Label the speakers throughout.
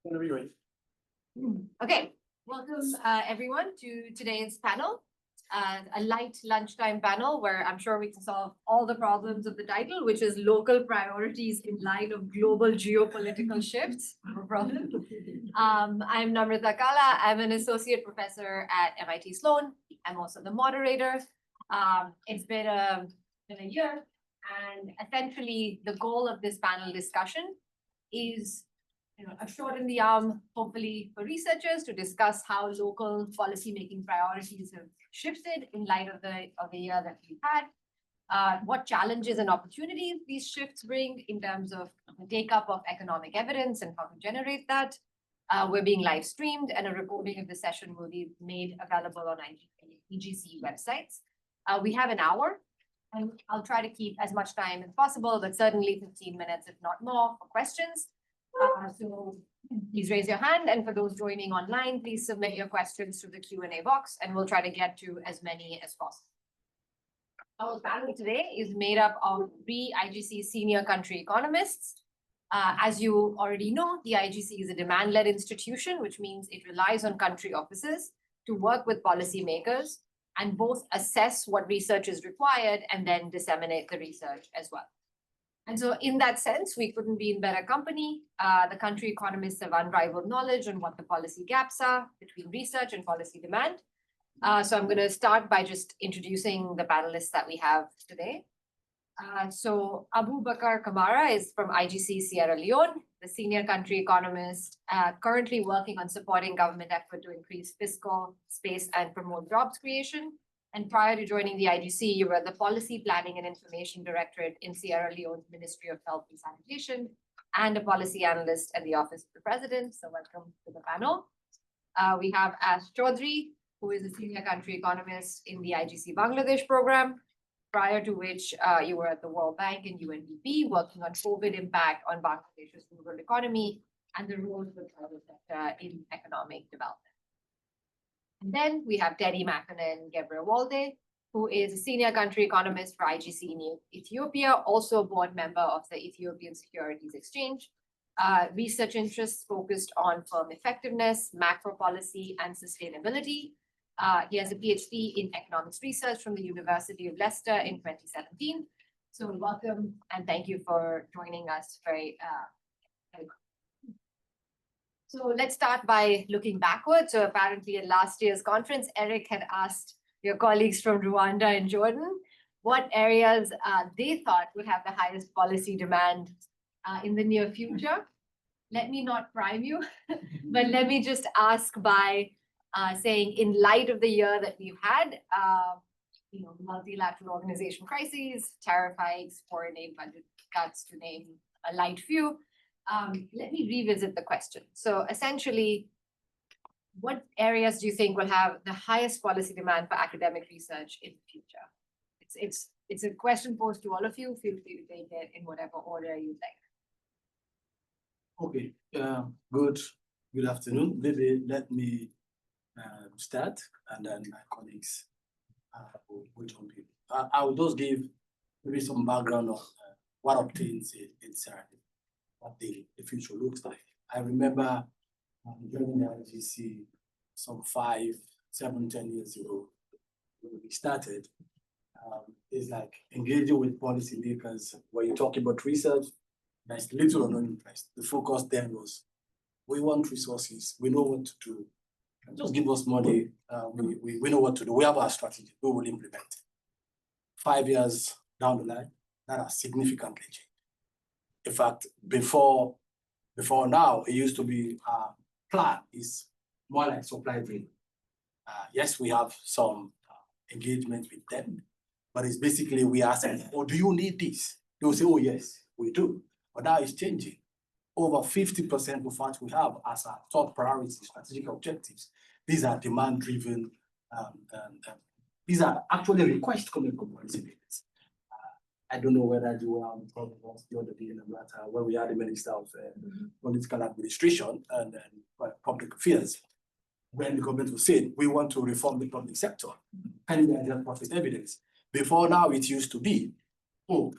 Speaker 1: Whenever you're ready.
Speaker 2: Okay, welcome everyone to today's panel. A light lunchtime panel where I'm sure we can solve all the problems of the title, which is local priorities in light of global geopolitical shifts. No problem. I'm Namrata Kala. I'm an associate professor at MIT Sloan. I'm also the moderator. It's been a year, and essentially the goal of this panel discussion is a shot in the arm, hopefully for researchers to discuss how local policymaking priorities have shifted in light of the year that we've had, what challenges and opportunities these shifts bring in terms of the take-up of economic evidence and how to generate that. We're being live streamed, and a recording of the session will be made available on EGC websites. We have an hour, and I'll try to keep as much time as possible, but certainly 15 minutes, if not more, for questions. So please raise your hand, and for those joining online, please submit your questions to the Q&A box, and we'll try to get to as many as possible. Our panel today is made up of 3 IGC senior country economists. As you already know, the IGC is a demand-led institution, which means it relies on country offices to work with policymakers and both assess what research is required and then disseminate the research as well. And so in that sense, we couldn't be in better company. The country economists have unrivaled knowledge on what the policy gaps are between research and policy demand. So I'm going to start by just introducing the panelists that we have today. So Abu Bakar Kamara is from IGC Sierra Leone, the senior country economist, currently working on supporting government effort to increase fiscal space and promote jobs creation. And prior to joining the IGC, you were the Policy Planning and Information Directorate in Sierra Leone's Ministry of Health and Sanitation, and a policy analyst at the Office of the President. So welcome to the panel. We have Ash Chaudhry, who is a senior country economist in the IGC Bangladesh program, prior to which you were at the World Bank and UNDP, working on COVID impact on Bangladesh's rural economy and the role of the private sector in economic development. And then we have Teddy Mackinnon Gebrewalde, who is a senior country economist for IGC in Ethiopia, also a board member of the Ethiopian Securities Exchange. Research interests focused on firm effectiveness, macro policy, and sustainability. He has a PhD in economics research from the University of Leicester in 2017. So welcome, and thank you for joining us very So let's start by looking backwards. So apparently at last year's conference, Eric had asked your colleagues from Rwanda and Jordan what areas they thought would have the highest policy demand in the near future. Let me not prime you, but let me just ask by saying, in light of the year that we've had, multilateral organization crises, tariff hikes, foreign aid budget cuts, to name a light few, let me revisit the question. So essentially, what areas do you think will have the highest policy demand for academic research in the future? It's a question posed to all of you. Feel free to take it in whatever order you'd like.
Speaker 1: Okay, good afternoon. Maybe let me start, and then my colleagues will jump in. I will just give maybe some background on what obtains in Sierra Leone, what the future looks like. I remember joining the IGC some 5, 7, 10 years ago when we started. It's like engaging with policymakers. When you talk about research, there's little or no interest. The focus then was, we want resources, we know what to do. Just give us money, we know what to do. We have our strategy, we will implement it. 5 years down the line, that has significantly changed. In fact, before now, it used to be plan is more like supply driven. Yes, we have some engagement with them, but it's basically we ask them, oh, do you need this? They will say, oh, yes, we do. But now it's changing. Over 50% of what we have as our top priority strategic objectives, these are demand driven. These are actually requests coming from policymakers. I don't know whether you were on the program the other day in Atlanta, where we had the Minister of Political Administration and Public Affairs, when the government was saying, we want to reform the public sector, and then just profit evidence. Before now, it used to be, oh,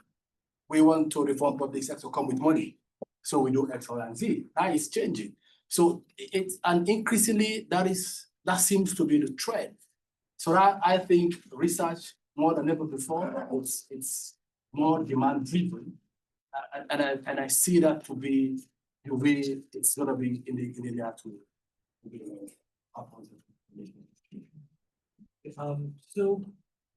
Speaker 1: we want to reform public sector, come with money. So we do X, Y, and Z. Now it's changing. So and increasingly that seems to be the trend. So that I think research more than ever before, it's more demand driven. And I see that to be the way it's gonna be in the year to be
Speaker 3: So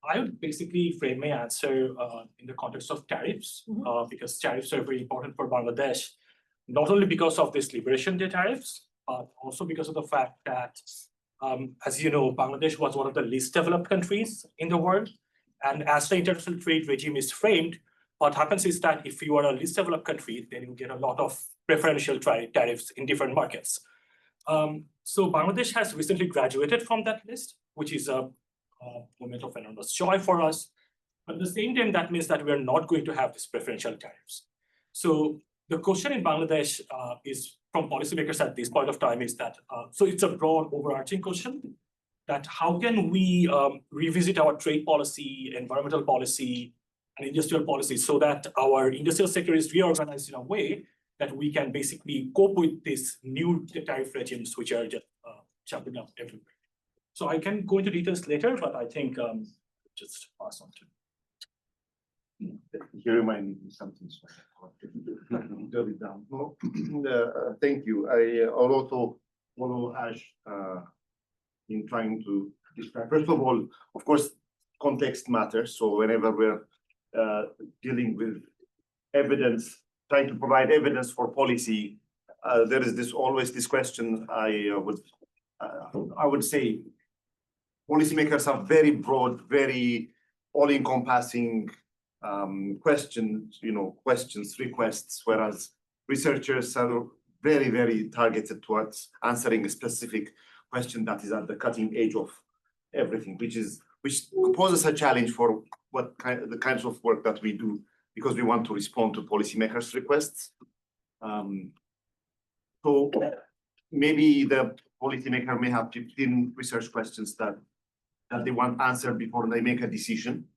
Speaker 3: I would basically frame my answer in the context of tariffs, because tariffs are very important for Bangladesh, not only because of this Liberation Day tariffs, but also because of the fact that, as you know, Bangladesh was one of the least developed countries in the world. And as the international trade regime is framed, what happens is that if you are a least developed country, then you get a lot of preferential tariffs in different markets. So Bangladesh has recently graduated from that list, which is a moment of enormous joy for us. But at the same time, that means that we are not going to have these preferential tariffs. So the question in Bangladesh is from policymakers at this point of time is that, so it's a broad overarching question that how can we revisit our trade policy, environmental policy, and industrial policy so that our industrial sector is reorganized in a way that we can basically cope with these new tariff regimes, which are just jumping up everywhere. So I can go into details later, but I think just pass on to.
Speaker 4: You remind me something. Thank you. I'll also follow Ash in trying to describe. First of all, of course, context matters. So whenever we're dealing with evidence, trying to provide evidence for policy, there is always this question. I would say policymakers have very broad, very all-encompassing questions, requests, whereas researchers are very, very targeted towards answering a specific question that is at the cutting edge of everything, which poses a challenge for the kinds of work that we do, because we want to respond to policymakers' requests. So maybe the policymaker may have 15 research questions that they want answered before they make a decision.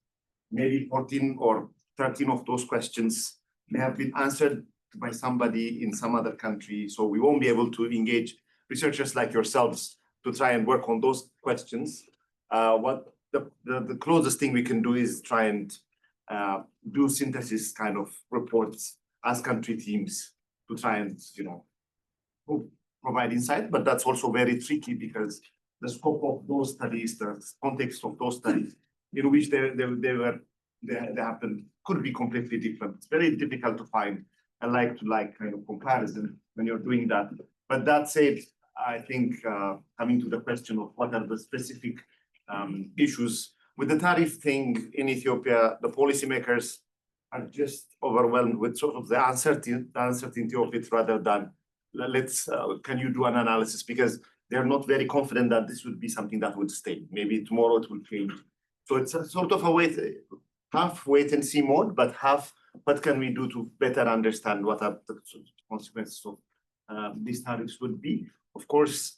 Speaker 4: Maybe 14 or 13 of those questions may have been answered by somebody in some other country. So we won't be able to engage researchers like yourselves to try and work on those questions. What the closest thing we can do is try and do synthesis kind of reports as country teams to try and provide insight. But that's also very tricky because the scope of those studies, the context of those studies in which they happened could be completely different. It's very difficult to find a like-to-like kind of comparison when you're doing that. But that said, I think coming to the question of what are the specific issues with the tariff thing in Ethiopia, the policymakers are just overwhelmed with sort of the uncertainty of it, rather than can you do an analysis, because they're not very confident that this would be something that would stay. Maybe tomorrow it will change. So it's a sort of a half wait and see mode, but half what can we do to better understand what are the consequences of these tariffs would be. Of course,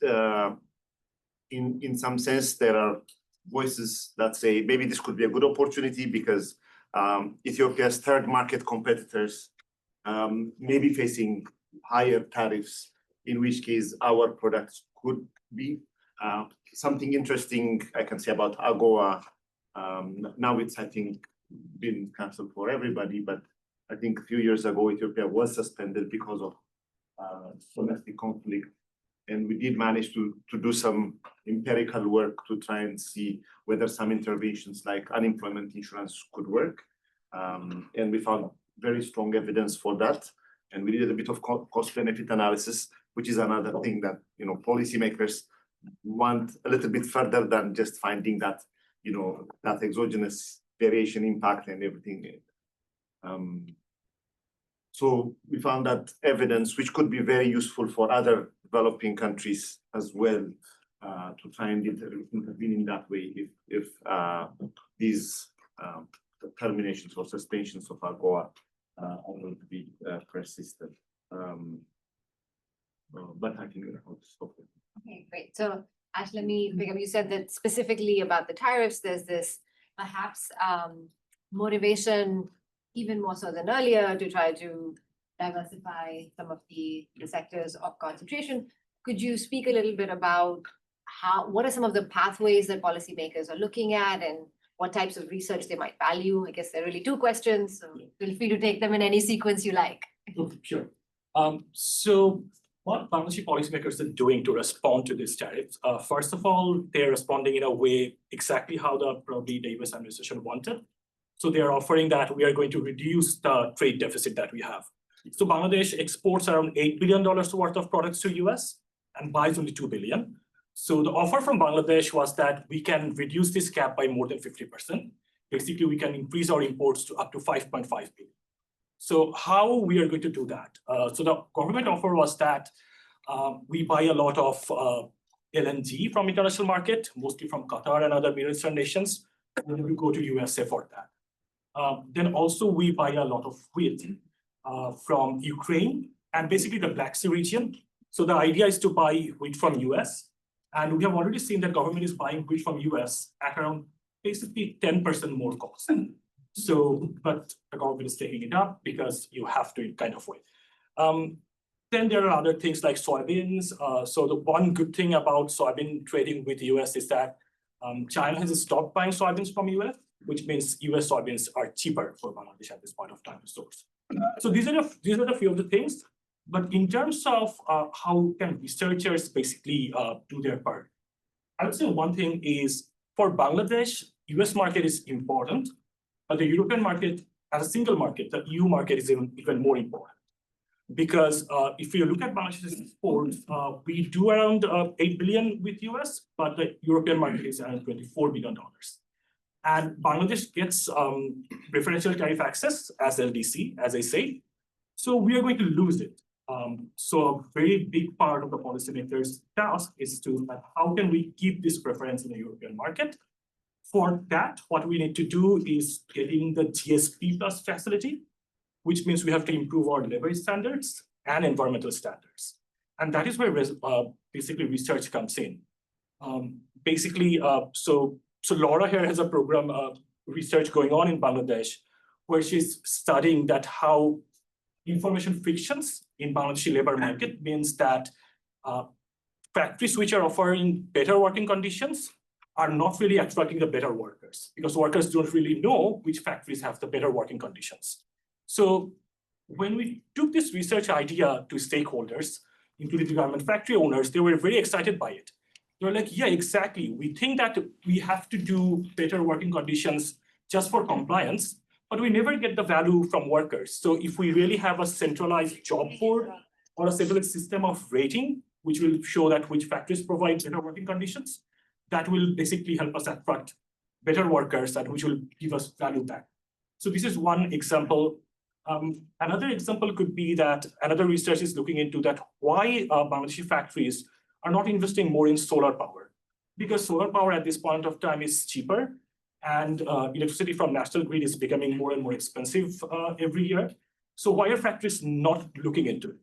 Speaker 4: in some sense, there are voices that say maybe this could be a good opportunity because Ethiopia's third market competitors may be facing higher tariffs, in which case our products could be. Something interesting I can say about AGOA, now it's, I think, been cancelled for everybody, but I think a few years ago, Ethiopia was suspended because of domestic conflict. And we did manage to do some empirical work to try and see whether some interventions like unemployment insurance could work. And we found very strong evidence for that. And we did a bit of cost-benefit analysis, which is another thing that policymakers want a little bit further than just finding that that exogenous variation impact and everything. So we found that evidence, which could be very useful for other developing countries as well, to try and intervene in that way if these terminations or suspensions of AGOA are going to be persistent. But I think I'll stop it.
Speaker 2: Okay, great. So Ash, let me pick up. You said that specifically about the tariffs, there's this perhaps motivation, even more so than earlier, to try to diversify some of the sectors of concentration. could you speak a little bit about what are some of the pathways that policymakers are looking at and what types of research they might value? I guess there are really two questions, so feel free to take them in any sequence you like.
Speaker 3: Okay, sure. So what Bangladeshi policymakers are doing to respond to these tariffs? First of all, they're responding in a way exactly how probably the US administration wanted. So they are offering that we are going to reduce the trade deficit that we have. So Bangladesh exports around $8 billion worth of products to US and buys only 2 billion. So the offer from Bangladesh was that we can reduce this gap by more than 50%. Basically, we can increase our imports to up to 5.5 billion. So how we are going to do that? So the government offer was that we buy a lot of LNG from international market, mostly from Qatar and other Middle Eastern nations, and then we go to USA for that. Then also we buy a lot of wheat from Ukraine and basically the Black Sea region. So the idea is to buy wheat from US. And we have already seen that government is buying wheat from US at around basically 10% more cost. So, but the government is taking it up because you have to kind of wait. Then there are other things like soybeans. So the one good thing about soybean trading with the US is that China has stopped buying soybeans from US, which means US soybeans are cheaper for Bangladesh at this point of time to source. So these are the few of the things. But in terms of how can researchers basically do their part, I would say one thing is for Bangladesh, US market is important, but the European market as a single market, the EU market is even more important. Because if you look at Bangladesh's exports, we do around 8 billion with US, but the European market is around $24 billion. And Bangladesh gets preferential tariff access as LDC, as I say. So we are going to lose it. So a very big part of the policymakers' task is to how can we keep this preference in the European market? For that, what we need to do is getting the GSP plus facility, which means we have to improve our labor standards and environmental standards. And that is where basically research comes in. So Laura here has a program of research going on in Bangladesh, where she's studying that how information frictions in Bangladeshi labor market means that factories which are offering better working conditions are not really attracting the better workers because workers don't really know which factories have the better working conditions. So when we took this research idea to stakeholders, including the government factory owners, they were very excited by it. They were like, yeah, exactly. We think that we have to do better working conditions just for compliance, but we never get the value from workers. So if we really have a centralized job board or a centralized system of rating, which will show that which factories provide better working conditions, that will basically help us attract better workers and which will give us value back. So this is one example. Another example could be that another research is looking into that why Bangladeshi factories are not investing more in solar power. Because solar power at this point of time is cheaper and electricity from national grid is becoming more and more expensive every year. So why are factories not looking into it?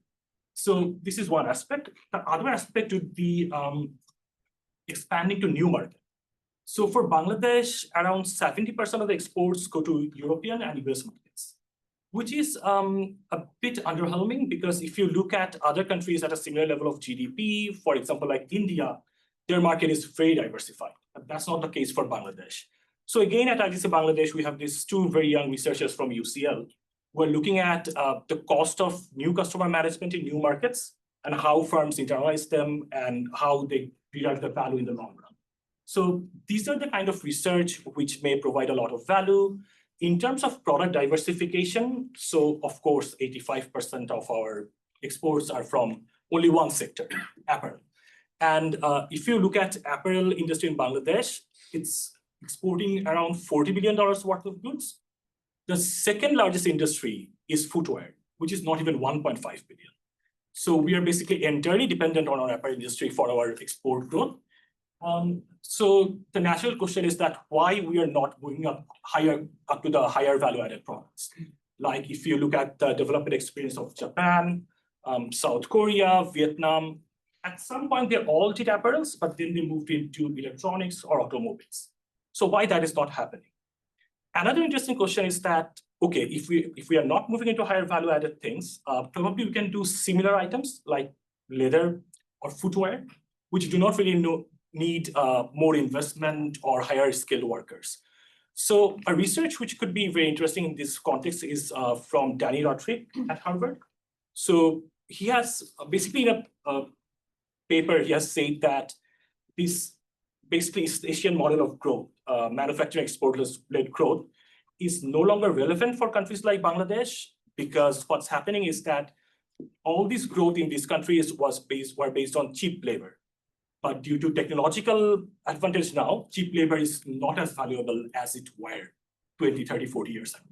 Speaker 3: So this is one aspect. The other aspect would be expanding to new markets. So for Bangladesh, around 70% of the exports go to European and US markets, which is a bit underwhelming because if you look at other countries at a similar level of GDP, for example, like India, their market is very diversified. But that's not the case for Bangladesh. So again, at IGC Bangladesh, we have these two very young researchers from UCL. We're looking at the cost of new customer management in new markets and how firms internalize them and how they derive the value in the long run. So these are the kind of research which may provide a lot of value. In terms of product diversification, so of course, 85% of our exports are from only one sector, apparel. And if you look at apparel industry in Bangladesh, it's exporting around $40 billion worth of goods. The second largest industry is footwear, which is not even 1.5 billion. So we are basically entirely dependent on our apparel industry for our export growth. So the natural question is that why we are not going up to the higher value added products. Like if you look at the development experience of Japan, South Korea, Vietnam, at some point they all did apparels, but then they moved into electronics or automobiles. So why that is not happening? Another interesting question is that, okay, if we are not moving into higher value added things, probably we can do similar items like leather or footwear, which do not really need more investment or higher skilled workers. So a research which could be very interesting in this context is from Danny Roderick at Harvard. So he has basically in a paper, he has said that this basically East Asian model of growth, manufacturing export-led growth, is no longer relevant for countries like Bangladesh, because what's happening is that all this growth in these countries were based on cheap labor. But due to technological advantage now, cheap labor is not as valuable as it were 20, 30, 40 years ago.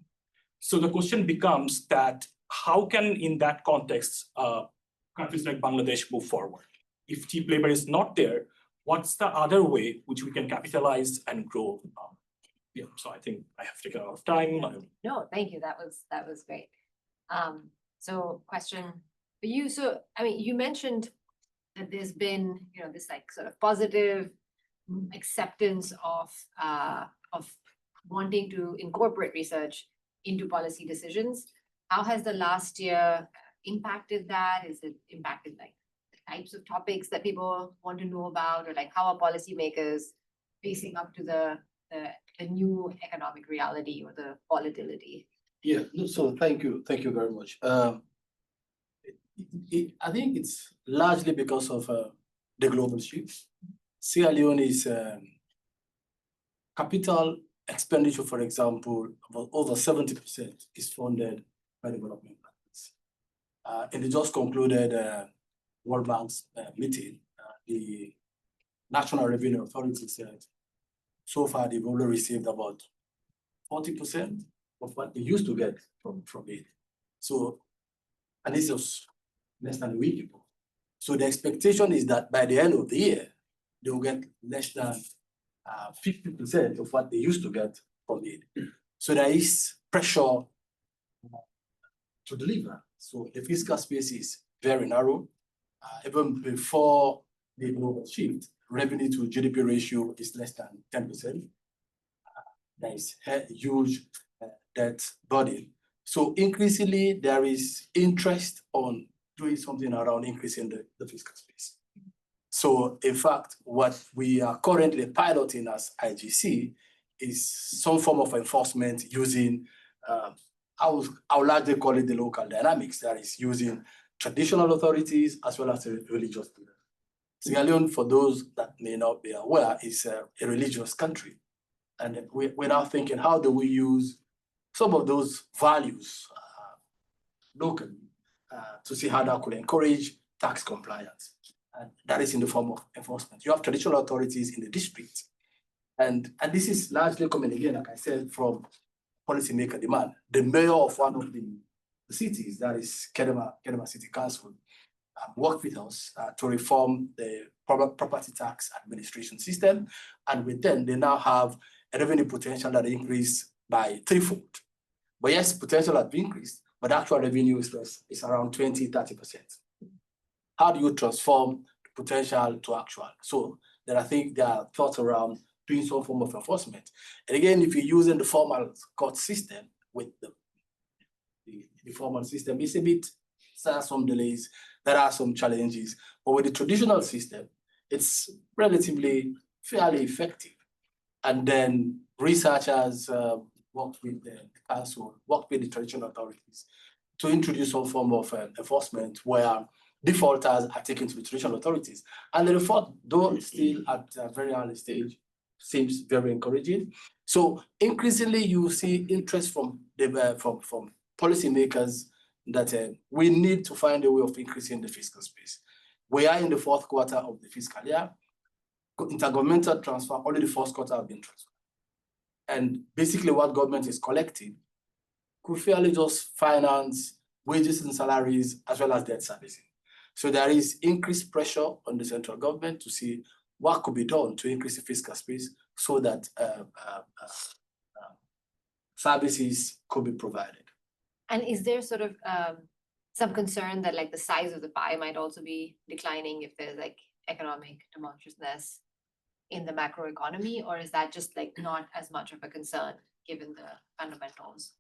Speaker 3: So the question becomes that how can, in that context, countries like Bangladesh move forward? If cheap labor is not there, what's the other way which we can capitalize and grow? Yeah, so I think I have taken a lot of time.
Speaker 2: No, thank you. That was great. So question for you. So, I mean, you mentioned that there's been, this like sort of positive acceptance of wanting to incorporate research into policy decisions. How has the last year impacted that? Is it impacted like the types of topics that people want to know about, or like how are policymakers facing up to the new economic reality or the volatility?
Speaker 1: Yeah, no, so thank you very much. I think it's largely because of the global shift. Sierra Leone's capital expenditure, for example, about over 70% is funded by development partners. In the just concluded World Bank's meeting, the National Revenue Authority said so far they've only received about 40% of what they used to get from it. So, and this was less than a week ago. So the expectation is that by the end of the year, they will get less than 50% of what they used to get from it. So there is pressure to deliver. So the fiscal space is very narrow. Even before the global shift, revenue to GDP ratio is less than 10%. There is a huge debt burden. So increasingly, there is interest on doing something around increasing the fiscal space. So in fact, what we are currently piloting as IGC is some form of enforcement using, I would largely call it the local dynamics, that is using traditional authorities as well as religious leaders. Sierra Leone, for those that may not be aware, is a religious country. And we're now thinking, how do we use some of those values locally to see how that could encourage tax compliance? And that is in the form of enforcement. You have traditional authorities in the district. And this is largely coming, again, like I said, from policymaker demand. The mayor of one of the cities, that is Kedema City Council, worked with us to reform the property tax administration system. And with them, they now have a revenue potential that increased by threefold. But yes, potential has increased, but actual revenue is around 20-30%. How do you transform potential to actual? So I think there are thoughts around doing some form of enforcement. And again, if you're using the formal court system with the formal system, it's a bit, there are some delays, there are some challenges, but with the traditional system, it's relatively fairly effective. And then researchers worked with the council, worked with the traditional authorities to introduce some form of enforcement where defaulters are taken to the traditional authorities. And the default, though still at a very early stage, seems very encouraging. So increasingly, you see interest from policymakers that we need to find a way of increasing the fiscal space. We are in the fourth quarter of the fiscal year. Intergovernmental transfer, only the first quarter have been transferred. And basically what government is collecting could fairly just finance wages and salaries as well as debt servicing. So there is increased pressure on the central government to see what could be done to increase the fiscal space so that services could be provided.
Speaker 2: And is there sort of some concern that like the size of the pie might also be declining if there's like economic tumultuousness in the macro economy, or is that just like not as much of a concern given the fundamentals?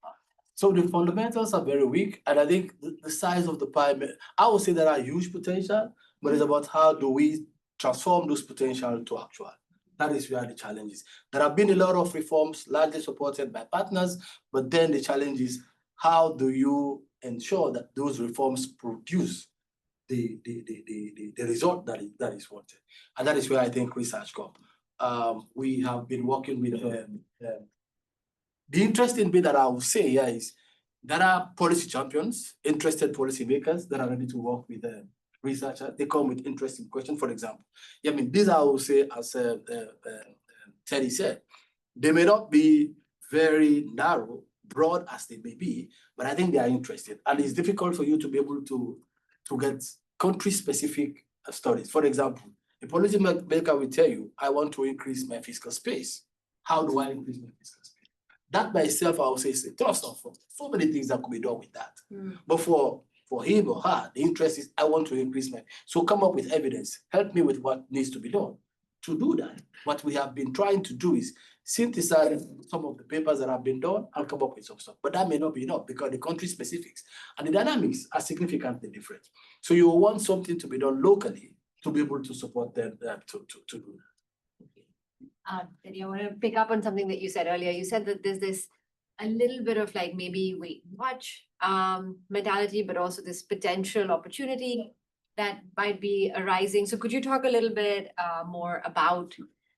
Speaker 1: So the fundamentals are very weak, and I think the size of the pie, I would say there are huge potential, but it's about how do we transform those potential to actual. That is where the challenge is. There have been a lot of reforms, largely supported by partners, but then the challenge is how do you ensure that those reforms produce the result that is wanted? And that is where I think research comes. We have been working with the interesting bit that I will say here is there are policy champions, interested policymakers that are ready to work with researchers. They come with interesting questions. For example, I mean, these I will say, as Teddy said, they may not be very narrow, broad as they may be, but I think they are interested. And it's difficult for you to be able to get country-specific studies. For example, a policy maker will tell you, I want to increase my fiscal space. How do I increase my fiscal space? That by itself, I would say, is a trust of so many things that could be done with that. But for him or her, the interest is, I want to increase my, so come up with evidence, help me with what needs to be done. To do that, what we have been trying to do is synthesize some of the papers that have been done and come up with some stuff. But that may not be enough because the country specifics and the dynamics are significantly different. So you want something to be done locally to be able to support them to do that.
Speaker 2: Teddy, I want to pick up on something that you said earlier. You said that there's this a little bit of like maybe wait and watch mentality, but also this potential opportunity that might be arising. So could you talk a little bit more about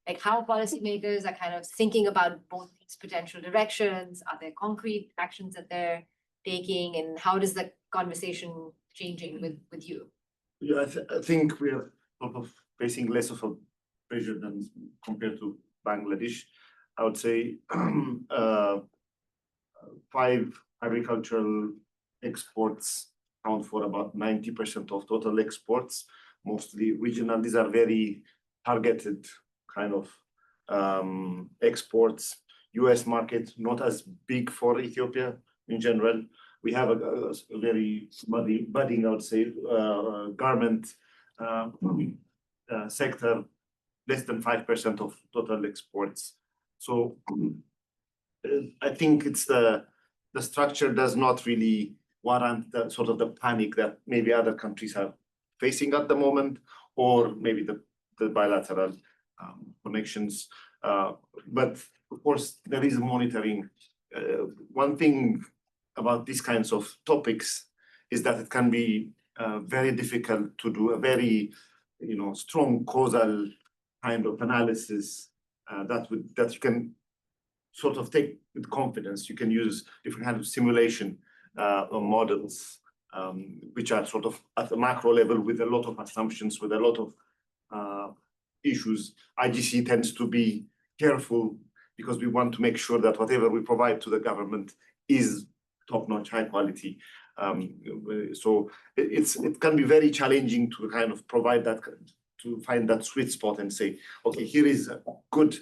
Speaker 2: like how policymakers are kind of thinking about both these potential directions? Are there concrete actions that they're taking, and how does the conversation changing with you?
Speaker 4: Yeah, I think we are sort of facing less of a pressure than compared to Bangladesh. I would say 5 agricultural exports account for about 90% of total exports, mostly regional. These are very targeted kind of exports. US market, not as big for Ethiopia in general. We have a very budding, I would say, garment sector, less than 5% of total exports. So I think it's the structure does not really warrant the sort of the panic that maybe other countries are facing at the moment, or maybe the bilateral connections. But of course, there is monitoring. One thing about these kinds of topics is that it can be very difficult to do a very, strong causal kind of analysis that you can sort of take with confidence. You can use different kinds of simulation models, which are sort of at the macro level with a lot of assumptions, with a lot of issues. IGC tends to be careful because we want to make sure that whatever we provide to the government is top-notch, high quality. So it can be very challenging to kind of provide that, to find that sweet spot and say, okay, here is good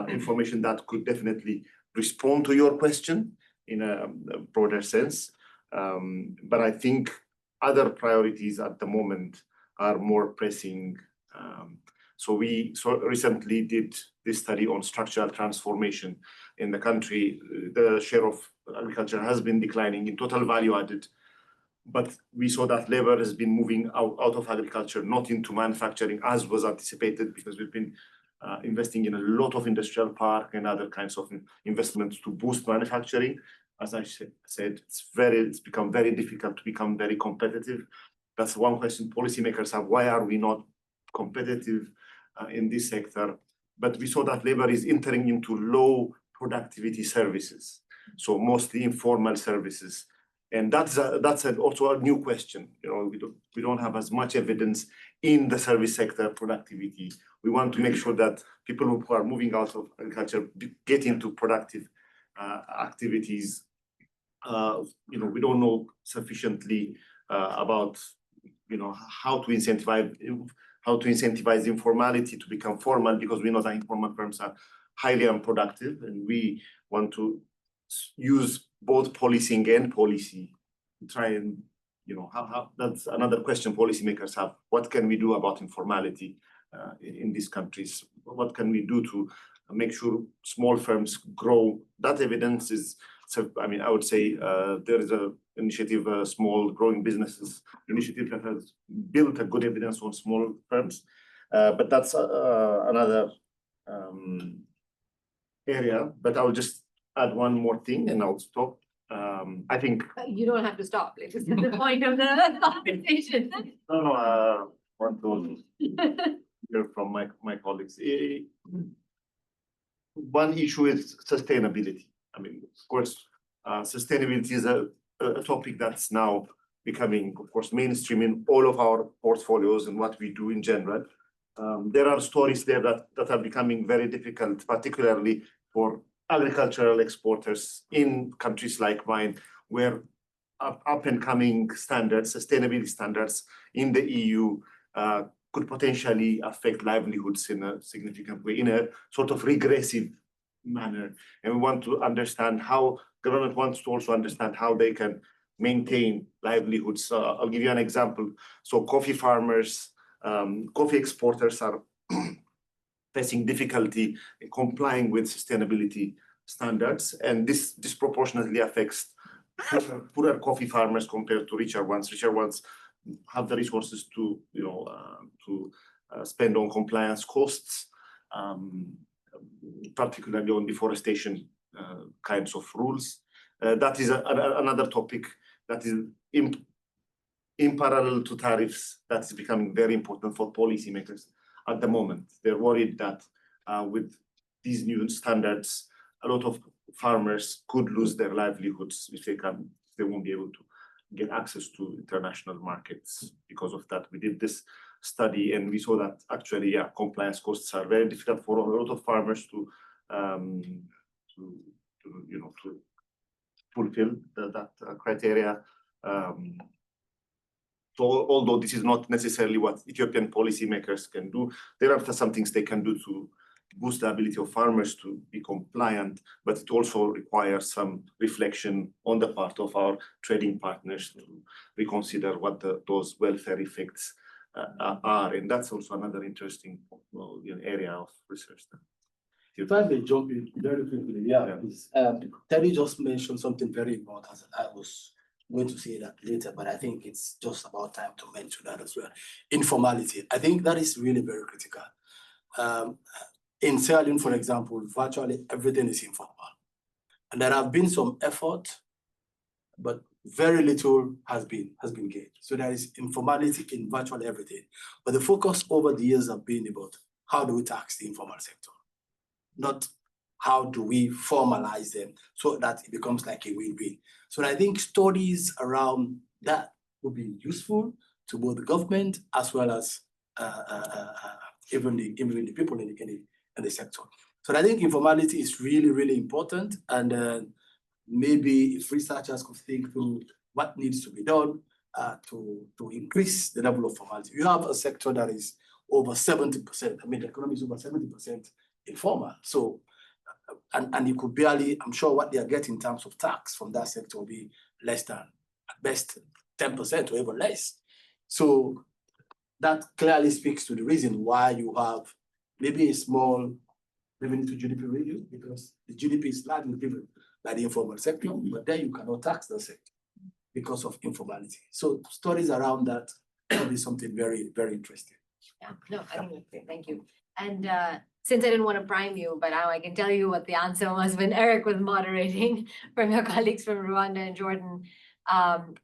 Speaker 4: information that could definitely respond to your question in a broader sense. But I think other priorities at the moment are more pressing. So we recently did this study on structural transformation in the country. The share of agriculture has been declining in total value added, but we saw that labor has been moving out of agriculture, not into manufacturing as was anticipated, because we've been investing in a lot of industrial park and other kinds of investments to boost manufacturing. As I said, it's become very difficult to become very competitive. That's one question policymakers have: why are we not competitive in this sector? But we saw that labor is entering into low productivity services, so mostly informal services, and that's also a new question. We don't have as much evidence in the service sector productivity. We want to make sure that people who are moving out of agriculture get into productive activities. We don't know sufficiently about how to incentivize informality to become formal, because we know that informal firms are highly unproductive, and we want to use both policing and policy to try and how that's another question policymakers have. What can we do about informality in these countries? What can we do to make sure small firms grow? That evidence is so I mean, I would say there is a initiative, small growing businesses initiative that has built a good evidence on small firms, but that's another area. But I will just add one more thing, and I'll stop. I think
Speaker 2: You don't have to stop, like, this is the point of the conversation.
Speaker 4: want to hear from my colleagues. One issue is sustainability. I mean, of course, sustainability is a topic that's now becoming, of course, mainstream in all of our portfolios and what we do in general. There are stories there that are becoming very difficult, particularly for agricultural exporters in countries like mine, where up and coming standards, sustainability standards in the EU could potentially affect livelihoods in a significant way, in a sort of regressive manner. And we want to understand how government wants to also understand how they can maintain livelihoods. I'll give you an example. So coffee farmers, coffee exporters are facing difficulty in complying with sustainability standards, and this disproportionately affects poorer coffee farmers compared to richer ones. Richer ones have the resources to, spend on compliance costs, particularly on deforestation kinds of rules. That is another topic that is in parallel to tariffs, that's becoming very important for policymakers at the moment. They're worried that with these new standards, a lot of farmers could lose their livelihoods if they won't be able to get access to international markets because of that. We did this study and we saw that actually, compliance costs are very difficult for a lot of farmers to fulfill that criteria. So although this is not necessarily what Ethiopian policymakers can do, there are some things they can do to boost the ability of farmers to be compliant, but it also requires some reflection on the part of our trading partners to reconsider what those welfare effects are. And that's also another interesting area of research.
Speaker 1: If I may jump in very quickly, Terry just mentioned something very important. I was going to say that later, but I think it's just about time to mention that as well. Informality. I think that is really very critical. In Sierra Leone, for example, virtually everything is informal. And there have been some effort, but very little has been gained. So there is informality in virtually everything. But the focus over the years have been about how do we tax the informal sector, not how do we formalize them so that it becomes like a win-win. So I think studies around that would be useful to both the government as well as even the people in the sector. So I think informality is really, really important. And maybe if researchers could think through what needs to be done to increase the level of formality. You have a sector that is over 70%. I mean, the economy is over 70% informal. So, and you could barely, I'm sure what they are getting in terms of tax from that sector will be less than, at best, 10% or even less. So that clearly speaks to the reason why you have maybe a small revenue to GDP ratio, because the GDP is largely driven by the informal sector, but then you cannot tax the sector because of informality. So studies around that will be something very, very interesting.
Speaker 2: Yeah, no, I think that's great. Thank you. And since I didn't want to prime you, but now I can tell you what the answer was when Eric was moderating from your colleagues from Rwanda and Jordan.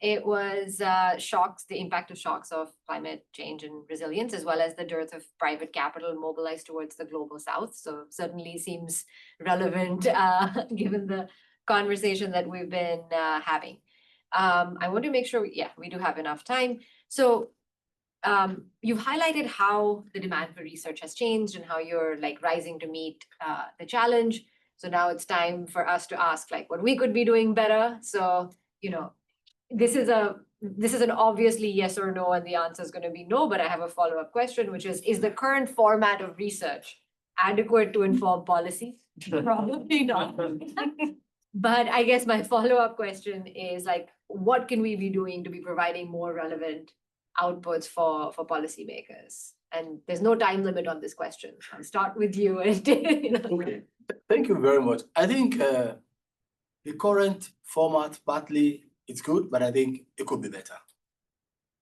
Speaker 2: It was shocks, the impact of shocks of climate change and resilience, as well as the dearth of private capital mobilized towards the global south. So certainly seems relevant given the conversation that we've been having. I want to make sure, we do have enough time. So you've highlighted how the demand for research has changed and how you're like rising to meet the challenge. So now it's time for us to ask like what we could be doing better. So, this is an obviously yes or no, and the answer is going to be no, but I have a follow-up question, which is the current format of research adequate to inform policy? Probably not. But I guess my follow-up question is like, what can we be doing to be providing more relevant outputs for policymakers? And there's no time limit on this question. I'll start with you.
Speaker 1: Okay, thank you very much. I think the current format, partly it's good, but I think it could be better.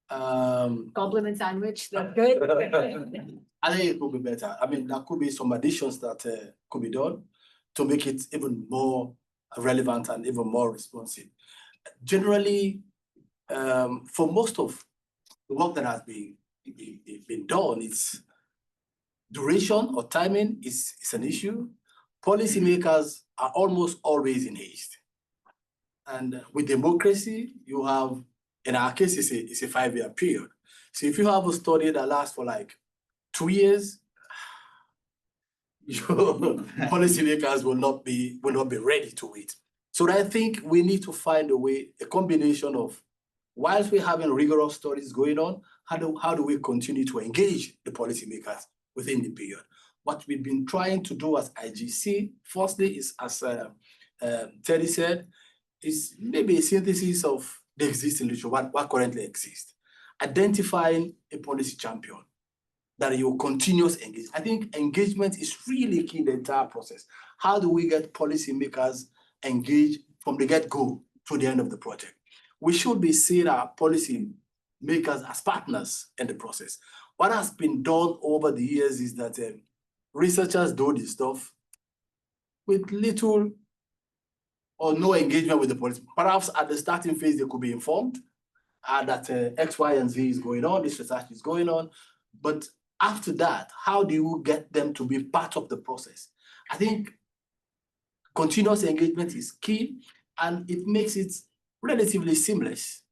Speaker 2: Compliment sandwich, that's good.
Speaker 1: I think it could be better. I mean, there could be some additions that could be done to make it even more relevant and even more responsive. Generally, for most of the work that has been done, it's duration or timing is an issue. Policymakers are almost always in haste. And with democracy, you have, in our case, it's a 5-year period. So if you have a study that lasts for like 2 years, policymakers will not be ready to wait. So I think we need to find a way, a combination of, whilst we're having rigorous studies going on, how do we continue to engage the policymakers within the period? What we've been trying to do as IGC, firstly, is, as Teddy said, is maybe a synthesis of the existing literature, what currently exists. Identifying a policy champion that you continuous engage. I think engagement is really key in the entire process. How do we get policymakers engaged from the get-go to the end of the project? We should be seeing our policy makers as partners in the process. What has been done over the years is that researchers do this stuff with little or no engagement with the policy. Perhaps at the starting phase, they could be informed that X, Y, and Z is going on, this research is going on. But after that, how do you get them to be part of the process? I think continuous engagement is key, and it makes it relatively seamless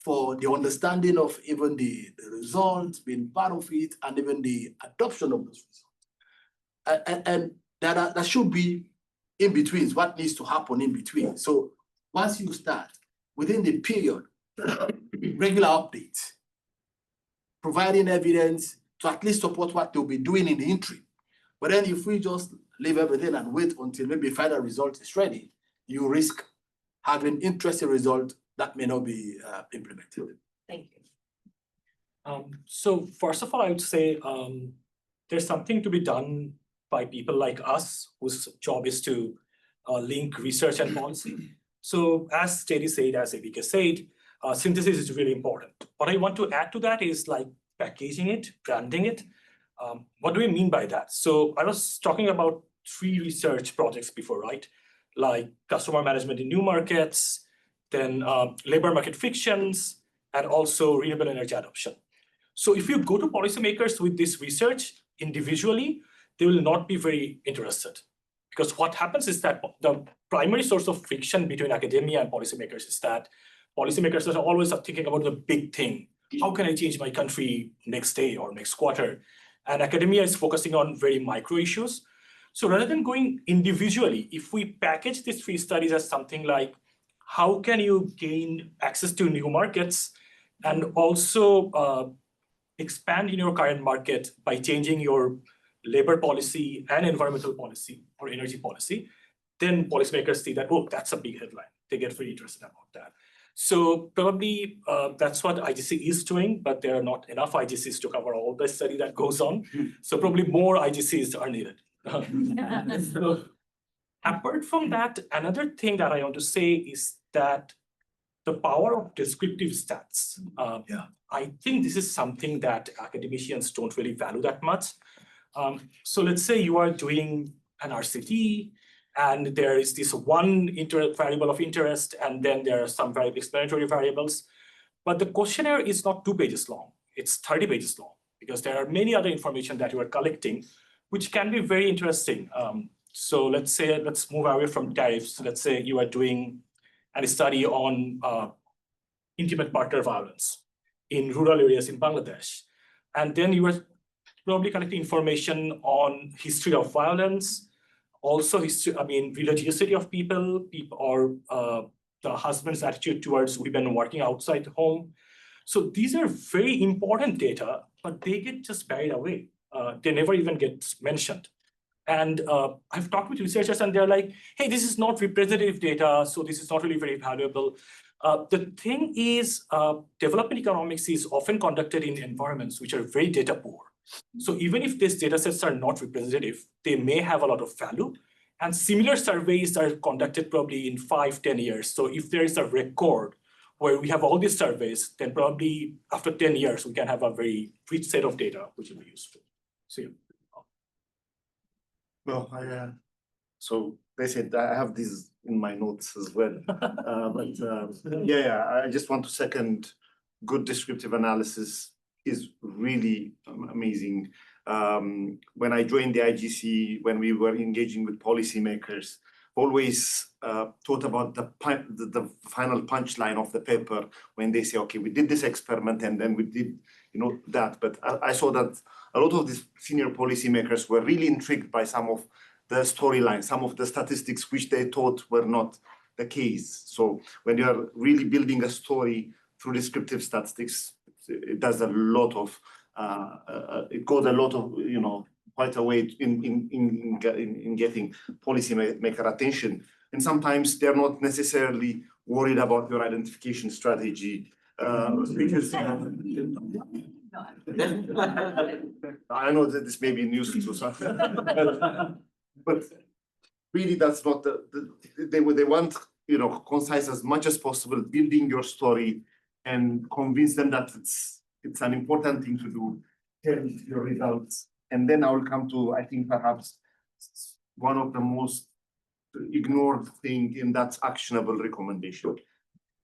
Speaker 1: for the understanding of even the results, being part of it, and even the adoption of those results. And that should be in between, what needs to happen in between. So once you start, within the period, regular updates, providing evidence to at least support what they'll be doing in the interim. But then if we just leave everything and wait until maybe final result is ready, you risk having interesting result that may not be implemented.
Speaker 2: Thank you.
Speaker 3: So first of all, I would say there's something to be done by people like us, whose job is to link research and policy. So as Teddy said, as Evika said, synthesis is really important. What I want to add to that is like packaging it, branding it. What do we mean by that? So I was talking about 3 research projects before, right? Like customer management in new markets, then labor market frictions, and also renewable energy adoption. So if you go to policymakers with this research individually, they will not be very interested. Because what happens is that the primary source of friction between academia and policymakers is that policymakers are always thinking about the big thing. How can I change my country next day or next quarter? And academia is focusing on very micro issues. So rather than going individually, if we package these 3 studies as something like, how can you gain access to new markets and also expand in your current market by changing your labor policy and environmental policy or energy policy, then policymakers see that, oh, that's a big headline. They get very interested about that. So probably that's what IGC is doing, but there are not enough IGCs to cover all the study that goes on. So probably more IGCs are needed. So, apart from that, another thing that I want to say is that the power of descriptive stats. I think this is something that academicians don't really value that much. So let's say you are doing an RCT, and there is this one variable of interest, and then there are some very explanatory variables. But the questionnaire is not 2 pages long, it's 30 pages long, because there are many other information that you are collecting, which can be very interesting. So let's move away from tariffs. Let's say you are doing a study on intimate partner violence in rural areas in Bangladesh. And then you are probably collecting information on history of violence, also religiosity of people or the husband's attitude towards women working outside the home. So these are very important data, but they get just buried away. They never even get mentioned. And I've talked with researchers and they're like, hey, this is not representative data, so this is not really very valuable. The thing is, development economics is often conducted in environments which are very data poor. So even if these data sets are not representative, they may have a lot of value. And similar surveys are conducted probably in 5-10 years. So if there is a record where we have all these surveys, then probably after 10 years, we can have a very rich set of data, which will be useful. So yeah.
Speaker 4: Well, so they said I have these in my notes as well. I just want to second good descriptive analysis is really amazing. When I joined the IGC, when we were engaging with policymakers, always thought about the final punchline of the paper when they say, okay, we did this experiment and then we did, that. But I saw that a lot of these senior policymakers were really intrigued by some of the storylines, some of the statistics which they thought were not the case. So when you are really building a story through descriptive statistics, it does a lot of, it goes a lot of, quite a way in getting policymaker attention. And sometimes they're not necessarily worried about your identification strategy, because I know that this may be news to some, but really that's not they want, concise as much as possible, building your story and convince them that it's an important thing to do, tell your results. And then I will come to, I think, perhaps one of the most ignored thing in that actionable recommendation.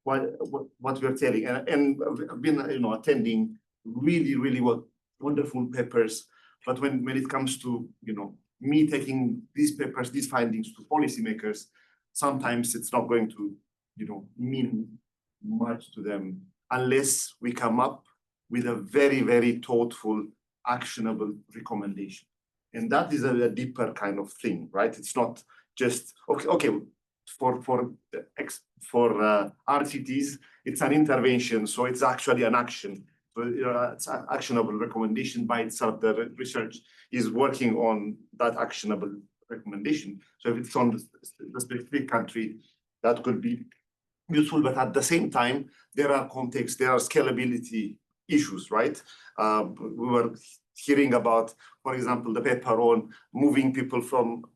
Speaker 4: What we're telling, and I've been, attending really wonderful papers, but when it comes to, me taking these papers, these findings to policymakers, sometimes it's not going to, mean much to them unless we come up with a very thoughtful, actionable recommendation. And that is a deeper kind of thing, right? It's not just, okay, for RCTs, it's an intervention, so it's actually an action. So, it's an actionable recommendation by itself. The research is working on that actionable recommendation. So if it's on the specific country, that could be useful. But at the same time, there are contexts, there are scalability issues, right? We were hearing about, for example, the paper on moving people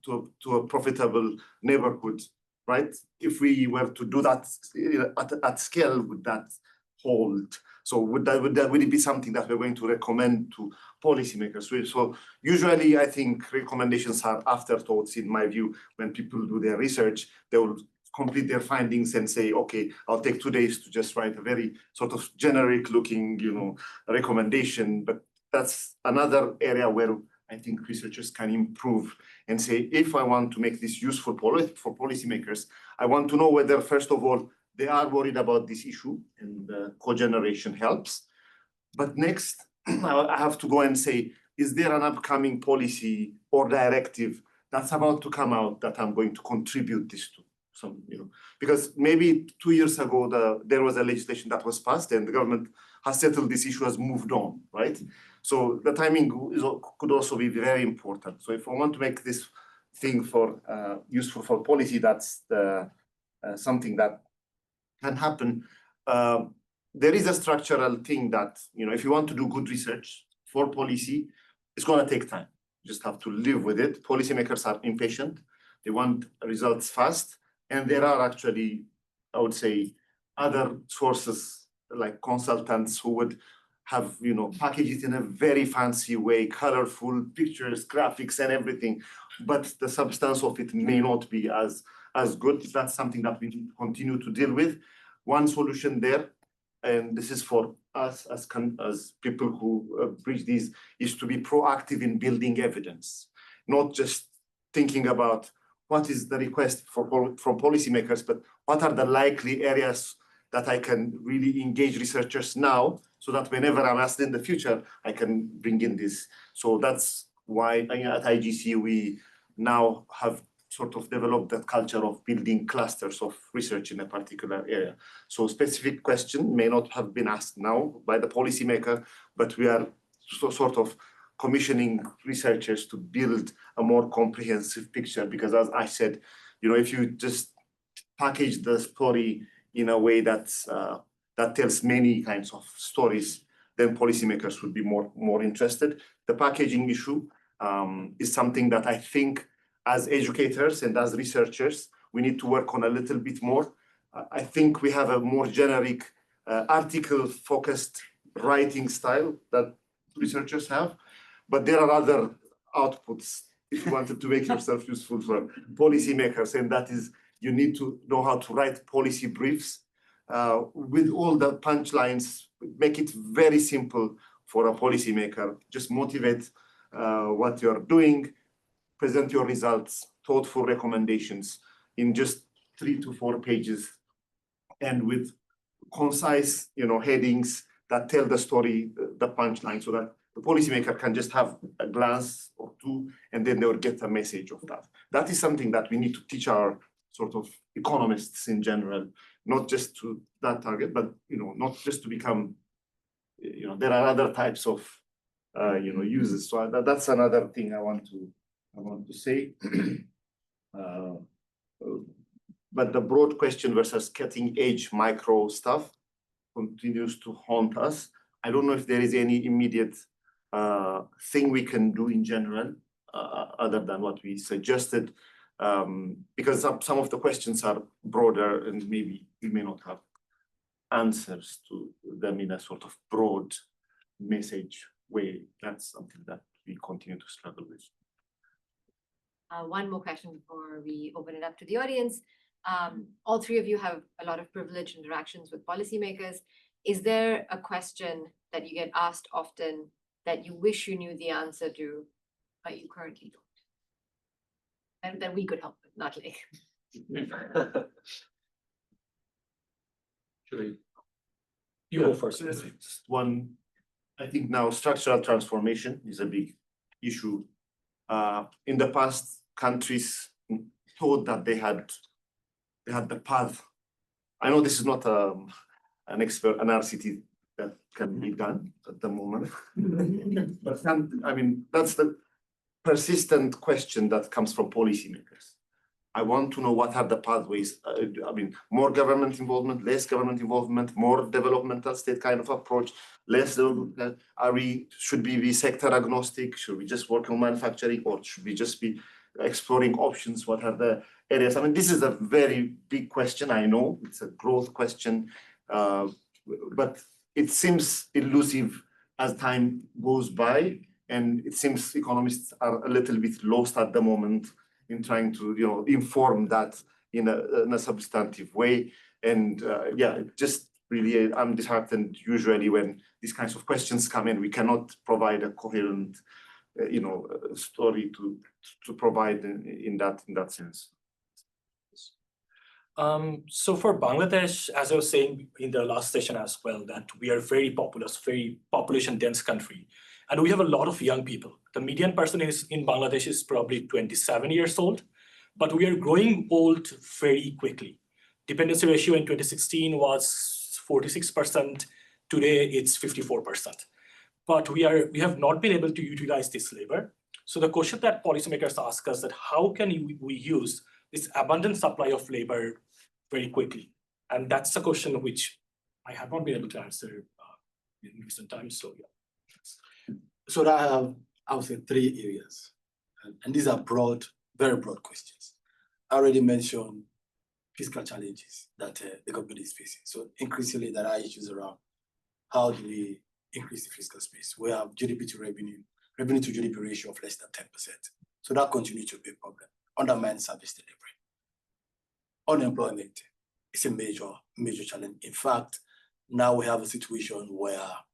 Speaker 4: to a profitable neighborhood, right? If we were to do that at scale, would that hold? So would it be something that we're going to recommend to policymakers? So usually I think recommendations are afterthoughts in my view. When people do their research, they will complete their findings and say, okay, I'll take 2 days to just write a very sort of generic looking, recommendation. But that's another area where I think researchers can improve and say, if I want to make this useful for policymakers, I want to know whether, first of all, they are worried about this issue, and co-generation helps. But next, I have to go and say, is there an upcoming policy or directive that's about to come out that I'm going to contribute this to? Some, because maybe 2 years ago, there was a legislation that was passed and the government has settled this issue, has moved on, right? So the timing could also be very important. So if I want to make this thing useful for policy, that's something that can happen. There is a structural thing that, if you want to do good research for policy, it's going to take time. You just have to live with it. Policymakers are impatient. They want results fast. And there are actually, I would say, other sources like consultants who would have, package it in a very fancy way, colorful pictures, graphics, and everything. But the substance of it may not be as good. That's something that we need to continue to deal with. One solution there, and this is for us as people who bridge these, is to be proactive in building evidence, not just thinking about what is the request from policymakers, but what are the likely areas that I can really engage researchers now, so that whenever I'm asked in the future, I can bring in this. So that's why at IGC, we now have sort of developed that culture of building clusters of research in a particular area. So specific question may not have been asked now by the policymaker, but we are sort of commissioning researchers to build a more comprehensive picture, because as I said, if you just package the story in a way that tells many kinds of stories, then policymakers would be more interested. The packaging issue is something that I think as educators and as researchers, we need to work on a little bit more. I think we have a more generic article-focused writing style that researchers have, but there are other outputs if you wanted to make yourself useful for policymakers, and that is you need to know how to write policy briefs with all the punchlines, make it very simple for a policymaker, just motivate what you're doing, present your results, thoughtful recommendations in just 3 to 4 pages, and with concise, headings that tell the story, the punchline, so that the policymaker can just have a glance or two, and then they will get a message of that. That is something that we need to teach our sort of economists in general, not just to that target, but not just to become, there are other types of, uses. So that's another thing I want to say. But the broad question versus cutting edge micro stuff continues to haunt us. I don't know if there is any immediate thing we can do in general other than what we suggested, because some of the questions are broader and maybe we may not have answers to them in a sort of broad message way. That's something that we continue to struggle with.
Speaker 2: One more question before we open it up to the audience. All three of you have a lot of privileged interactions with policymakers. Is there a question that you get asked often that you wish you knew the answer to, but you currently don't? And that we could help with, not like.
Speaker 3: You go first.
Speaker 4: Just one, I think now structural transformation is a big issue. In the past, countries thought that they had the path. I know this is not an RCT that can be done at the moment, but that's the persistent question that comes from policymakers. I want to know what are the pathways. More government involvement, less government involvement, more developmental state kind of approach, less. Should we be sector agnostic? Should we just work on manufacturing, or should we just be exploring options? What are the areas? This is a very big question. I know it's a growth question, but it seems elusive as time goes by, and it seems economists are a little bit lost at the moment in trying to inform that in a substantive way. And just really I'm disheartened usually when these kinds of questions come in. We cannot provide a coherent story to provide in that sense.
Speaker 3: So for Bangladesh, as I was saying in the last session as well, that we are very populous, very population dense country. And we have a lot of young people. The median person in Bangladesh is probably 27 years old, but we are growing old very quickly. Dependency ratio in 2016 was 46%. Today it's 54%. But we have not been able to utilize this labor. So the question that policymakers ask us that how can we use this abundant supply of labor very quickly? And that's a question which I have not been able to answer in recent times. So yeah.
Speaker 1: So I would say 3 areas, and these are broad, very broad questions. I already mentioned fiscal challenges that the government is facing. So increasingly there are issues around how do we increase the fiscal space. We have GDP to revenue to GDP ratio of less than 10%. So that continues to be a problem. Undermines service delivery. Unemployment is a major challenge. In fact, now we have a situation where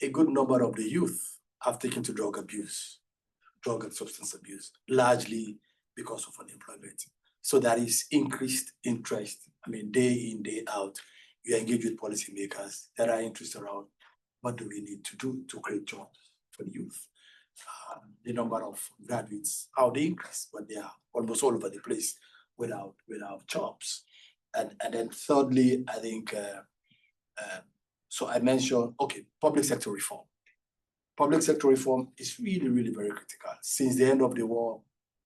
Speaker 1: a good number of the youth have taken to drug and substance abuse, largely because of unemployment. So there is increased interest. Day in, day out, you engage with policymakers. There are interests around what do we need to do to create jobs for the youth. The number of graduates, how they increase, but they are almost all over the place without jobs. And then thirdly, I think, so I mentioned, public sector reform. Public sector reform is really, really very critical. Since the end of the war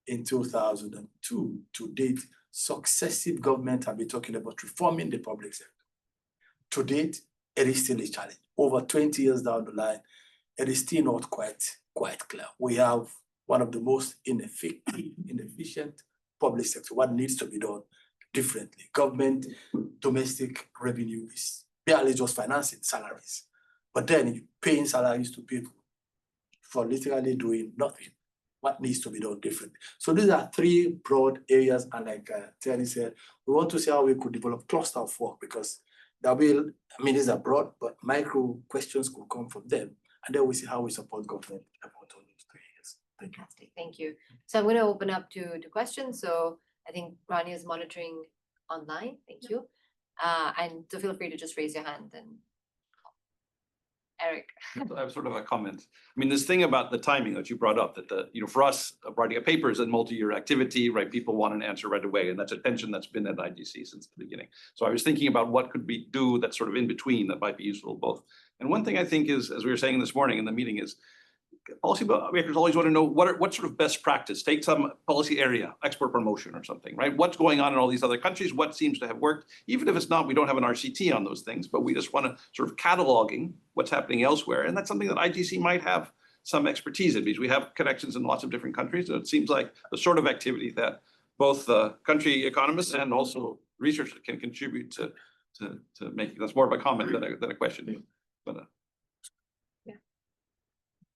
Speaker 1: in 2002 to date, successive governments have been talking about reforming the public sector. To date, it is still a challenge. Over 20 years down the line, it is still not quite clear. We have one of the most inefficient efficient public sector, what needs to be done differently. Government, domestic revenue is barely just financing salaries, but then you're paying salaries to people for literally doing nothing. What needs to be done differently? So these are three broad areas, and like Tierney said, we want to see how we could develop cluster of work, because that will, I mean, these are broad, but micro questions could come from them, and then we see how we support government about all those 3 areas. Thank you.
Speaker 2: Thank you. So I'm going to open up to questions. So I think Rania is monitoring online. Thank you. And so feel free to just raise your hand and Eric.
Speaker 5: I have sort of a comment. I mean, this thing about the timing that you brought up, that for us, writing a paper is a multi-year activity, right? People want an answer right away, and that's a tension that's been at IGC since the beginning. So I was thinking about what could we do that's sort of in between that might be useful both. And one thing I think is, as we were saying this morning in the meeting, is policymakers always want to know what sort of best practice, take some policy area, export promotion or something, right? What's going on in all these other countries? What seems to have worked? Even if it's not, we don't have an RCT on those things, but we just want to sort of cataloging what's happening elsewhere. And that's something that IGC might have some expertise in, because we have connections in lots of different countries. So it seems like the sort of activity that both country economists and also researchers can contribute to making. That's more of a comment than a question. But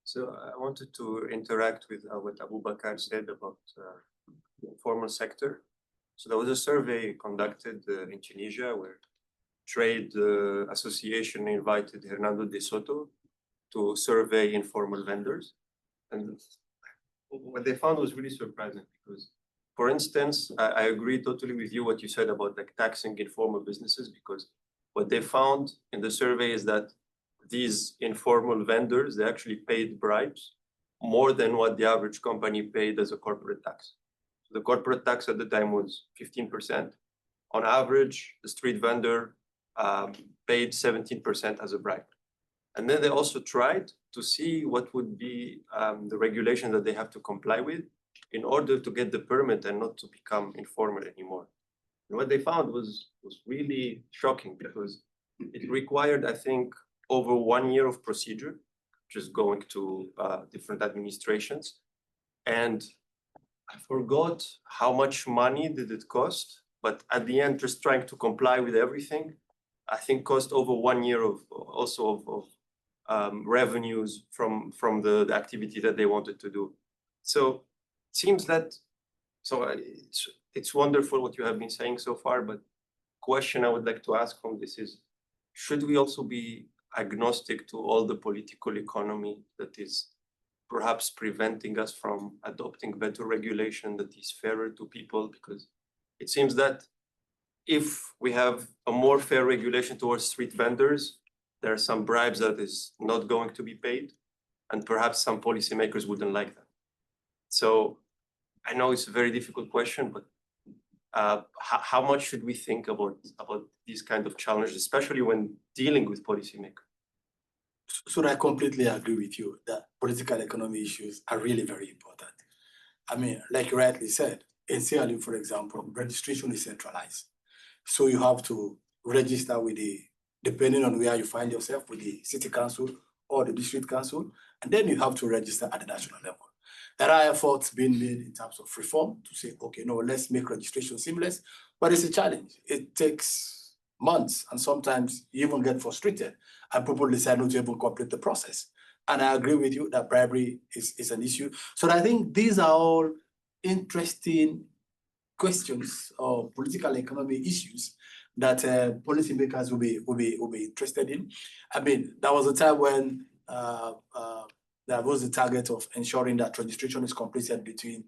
Speaker 6: So I wanted to interact with what Abubakar said about the informal sector. So there was a survey conducted in Tunisia where Trade Association invited Hernando de Soto to survey informal vendors. And what they found was really surprising because, for instance, I agree totally with you what you said about like taxing informal businesses, because what they found in the survey is that these informal vendors, they actually paid bribes more than what the average company paid as a corporate tax. So the corporate tax at the time was 15%. On average, the street vendor paid 17% as a bribe. And then they also tried to see what would be the regulation that they have to comply with in order to get the permit and not to become informal anymore. And what they found was really shocking, because it required, I think, over 1 year of procedure, just going to different administrations. And I forgot how much money did it cost, but at the end, just trying to comply with everything, I think cost over 1 year of revenues from the activity that they wanted to do. So it seems that, it's wonderful what you have been saying so far, but question I would like to ask from this is, should we also be agnostic to all the political economy that is perhaps preventing us from adopting better regulation that is fairer to people? Because it seems that if we have a more fair regulation towards street vendors, there are some bribes that is not going to be paid, and perhaps some policymakers wouldn't like that. So I know it's a very difficult question, but how much should we think about these kind of challenges, especially when dealing with policymakers?
Speaker 1: So I completely agree with you that political economy issues are really very important. I mean, like you rightly said, in Sierra Leone, for example, registration is centralized. So you have to register with depending on where you find yourself, with the city council or the district council, and then you have to register at the national level. There are efforts being made in terms of reform to say, okay, no, let's make registration seamless, but it's a challenge. It takes months, and sometimes you even get frustrated and people decide not to even complete the process. And I agree with you that bribery is an issue. So I think these are all interesting questions or political economy issues that policymakers will be interested in. I mean, there was a time when there was the target of ensuring that registration is completed between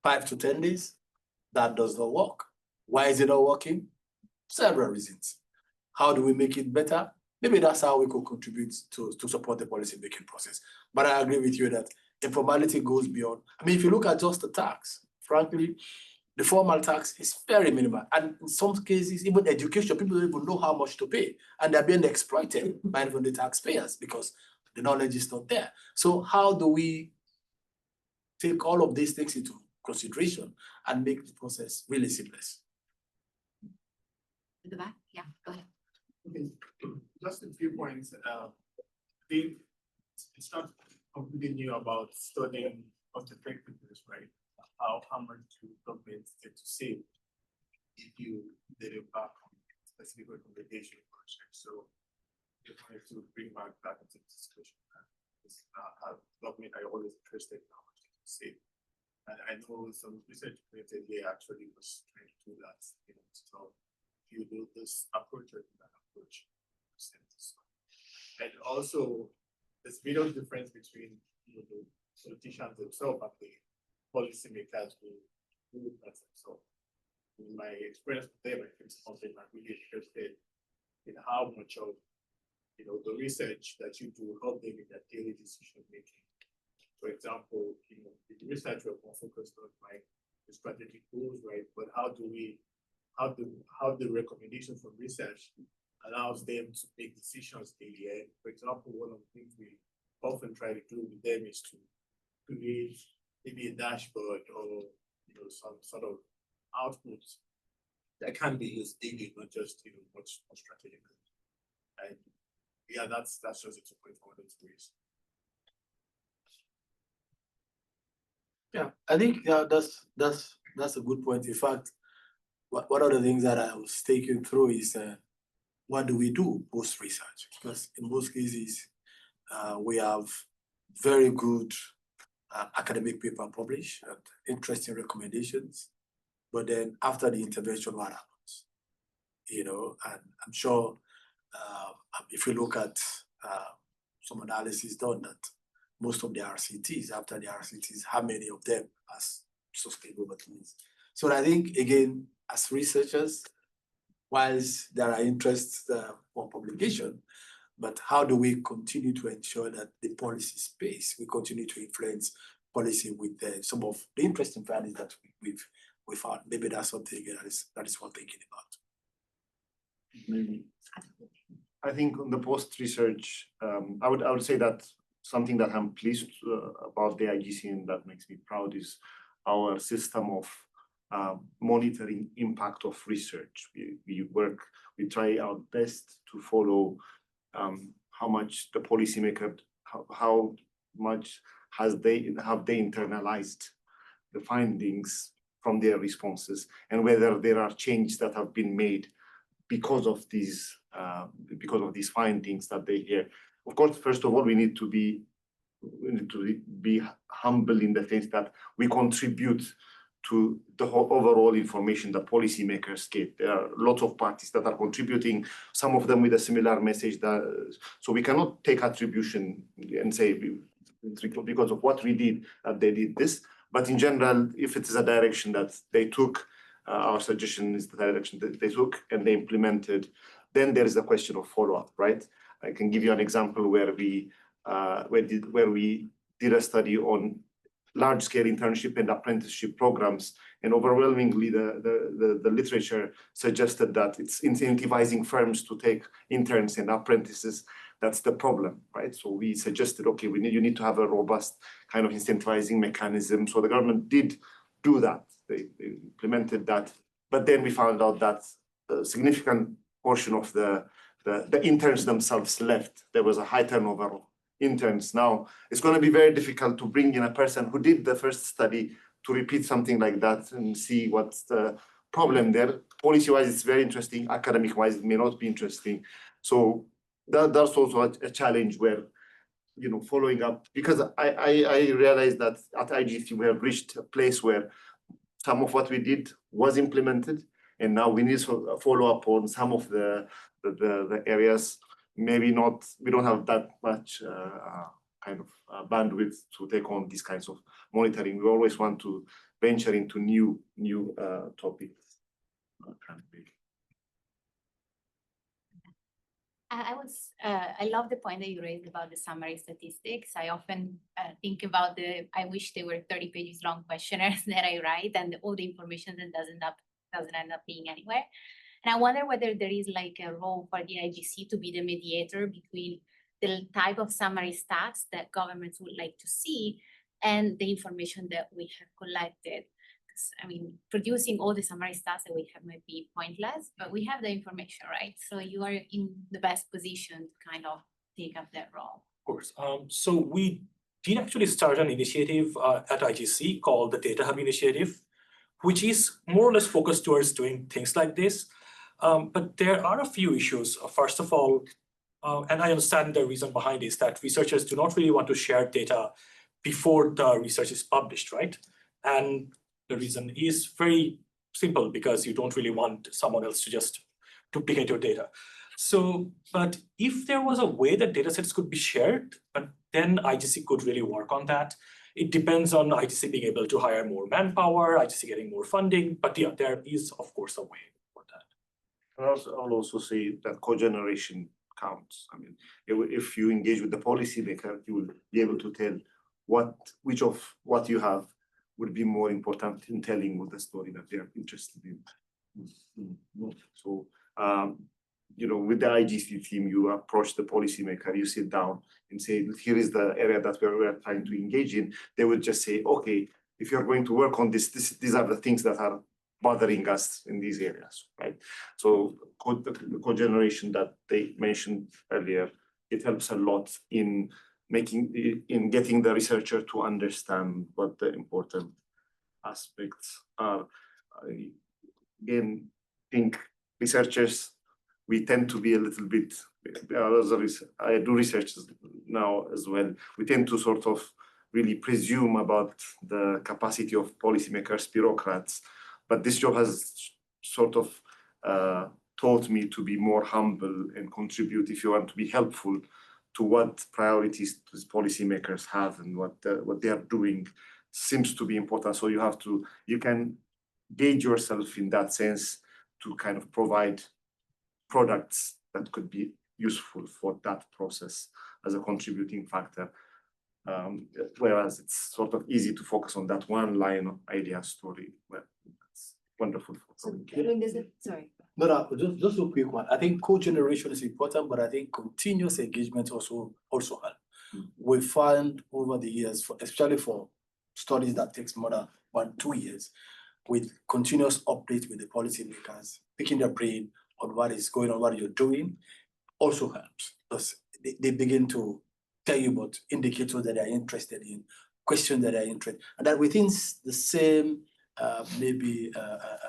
Speaker 1: 5 to 10 days. That does not work. Why is it not working? Several reasons. How do we make it better? Maybe that's how we could contribute to support the policy making process. But I agree with you that informality goes beyond. I mean, if you look at just the tax, frankly, the formal tax is very minimal. And in some cases, even education, people don't even know how much to pay. And they're being exploited by even the taxpayers because the knowledge is not there. So how do we take all of these things into consideration and make the process really seamless?
Speaker 2: To the back, yeah, go ahead.
Speaker 7: Okay, just a few points. It's not completely new about studying cost effectiveness, right? how much do governments get to save if you deliver back on specific recommendation projects. So if I have to bring back into the discussion, how government are always interested in how much they can save. And I know some research community they actually was trying to do that, you know, so you do this approach or that approach. And also, there's a bit of difference between, you know, the politicians themselves and the policymakers who that themselves. In my experience with them, I think something I'm really interested in how much of, you know, the research that you do help them in their daily decision making. For example, you know, the research we're more focused on like the strategic goals, right? But how the recommendation from research allows them to make decisions daily. And for example, one of the things we often try to do with them is to create maybe a dashboard or, you know, some sort of outputs that can be used daily, not just, you know, much more strategic. And yeah, that's just a 2.4 ways.
Speaker 1: Yeah, I think that's a good point. In fact, one of the things that I was taking through is what do we do post research? Because in most cases, we have very good academic paper published and interesting recommendations. But then after the intervention, what happens? You know, and I'm sure if you look at some analysis done that most of the RCTs, after the RCTs, how many of them as sustainable maintenance? So I think, again, as researchers, whilst there are interests for publication, but how do we continue to ensure that the policy space, we continue to influence policy with some of the interesting findings that we found? Maybe that's something again, that is worth thinking about.
Speaker 4: Maybe. I think on the post-research, I would say that something that I'm pleased about the IGC and that makes me proud is our system of monitoring impact of research. We try our best to follow how much the policymaker, how much have they internalized the findings from their responses, and whether there are changes that have been made because of these findings that they hear. Of course, first of all, we need to be humble in the sense that we contribute to the whole overall information that policymakers get. There are lots of parties that are contributing, some of them with a similar message. So we cannot take attribution and say because of what we did that they did this. But in general, if it is a direction that they took, our suggestion is the direction that they took and they implemented, then there is a question of follow-up, right? I can give you an example where we did a study on large-scale internship and apprenticeship programs, and overwhelmingly the literature suggested that it's incentivizing firms to take interns and apprentices. That's the problem, right? So we suggested, okay, you need to have a robust kind of incentivizing mechanism. So the government did do that. They implemented that, but then we found out that a significant portion of the interns themselves left. There was a high turnover of interns. Now it's going to be very difficult to bring in a person who did the first study to repeat something like that and see what's the problem there. Policy-wise, it's very interesting. Academic-wise, it may not be interesting. So that's also a challenge where, you know, following up, because I realized that at IGC we have reached a place where some of what we did was implemented, and now we need to follow up on some of the areas. Maybe not, we don't have that much kind of bandwidth to take on these kinds of monitoring. We always want to venture into new topics.
Speaker 8: I love the point that you raised about the summary statistics. I often think about I wish they were 30 pages long questionnaires that I write, and all the information that doesn't end up being anywhere. And I wonder whether there is like a role for the IGC to be the mediator between the type of summary stats that governments would like to see and the information that we have collected. I mean, producing all the summary stats that we have might be pointless, but we have the information, right? So you are in the best position to kind of take up that role.
Speaker 3: Of course. So we did actually start an initiative at IGC called the Data Hub Initiative, which is more or less focused towards doing things like this. But there are a few issues. First of all, and I understand the reason behind is that researchers do not really want to share data before the research is published, right? And the reason is very simple, because you don't really want someone else to just duplicate your data. So, but if there was a way that data sets could be shared, but then IGC could really work on that. It depends on IGC being able to hire more manpower, IGC getting more funding, but yeah, there is of course a way for that.
Speaker 4: I'll also say that co-generation counts. I mean, if you engage with the policymaker, you will be able to tell which of what you have would be more important in telling what the story that they are interested in. So, you know, with the IGC team, you approach the policymaker, you sit down and say, here is the area that we're trying to engage in. They would just say, okay, if you're going to work on this, these are the things that are bothering us in these areas, right? So the co-generation that they mentioned earlier, it helps a lot in getting the researcher to understand what the important aspects are. I again think researchers, we tend to be a little bit, I do research now as well, we tend to sort of really presume about the capacity of policymakers, bureaucrats, but this job has sort of taught me to be more humble and contribute, if you want, to be helpful to what priorities these policymakers have and what they are doing seems to be important. So you can gauge yourself in that sense to kind of provide products that could be useful for that process as a contributing factor. Whereas it's sort of easy to focus on that one line of idea story. Well, it's wonderful for
Speaker 2: So,
Speaker 4: communication.
Speaker 2: sorry.
Speaker 1: No, just a quick one. I think co-generation is important, but I think continuous engagement also help. We find over the years, especially for studies that takes more than 1-2 years, with continuous updates with the policymakers, picking their brain on what is going on, what you're doing, also helps, because they begin to tell you about indicators that they're interested in, questions that they're interested, and that within the same